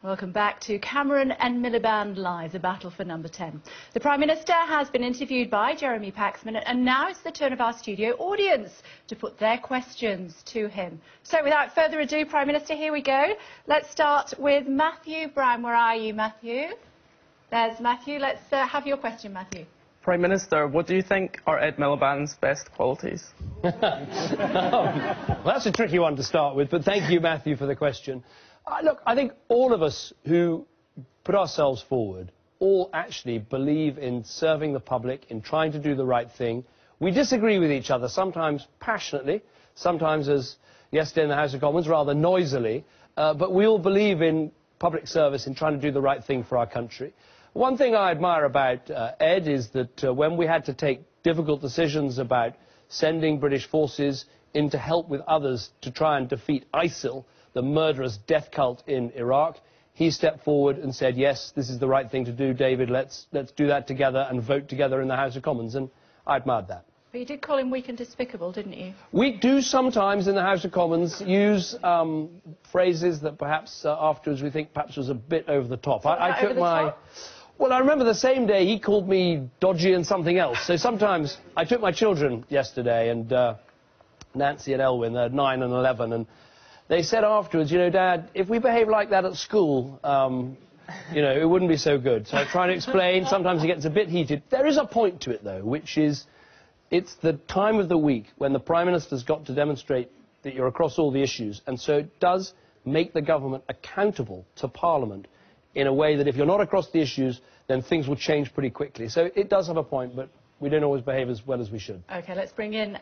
Welcome back to Cameron and Miliband Live, the battle for number 10. The Prime Minister has been interviewed by Jeremy Paxman, and now it's the turn of our studio audience to put their questions to him. So without further ado, Prime Minister, here we go. Let's start with Matthew Brown. Where are you, Matthew? There's Matthew. Let's have your question, Matthew. Prime Minister, what do you think are Ed Miliband's best qualities? Well, that's a tricky one to start with, but thank you, Matthew, for the question. Look, I think all of us who put ourselves forward all actually believe in serving the public, in trying to do the right thing. We disagree with each other, sometimes passionately, sometimes, as yesterday in the House of Commons, rather noisily, but we all believe in public service, in trying to do the right thing for our country. One thing I admire about Ed is that when we had to take difficult decisions about sending British forces in to help with others to try and defeat ISIL, the murderous death cult in Iraq, he stepped forward and said, yes, this is the right thing to do, David, let's do that together and vote together in the House of Commons, and I admired that. But you did call him weak and despicable, didn't you? We do sometimes in the House of Commons use phrases that perhaps afterwards we think perhaps was a bit over the top. I took my... Well, I remember the same day he called me dodgy and something else. So sometimes I took my children yesterday, and Nancy and Elwyn, they're 9 and 11, and they said afterwards, you know, Dad, if we behave like that at school, you know, it wouldn't be so good. So I try to explain. Sometimes it gets a bit heated. There is a point to it, though, which is it's the time of the week when the Prime Minister's got to demonstrate that you're across all the issues, and so it does make the government accountable to Parliament in a way that if you're not across the issues, then things will change pretty quickly. So it does have a point, but we don't always behave as well as we should. OK, let's bring in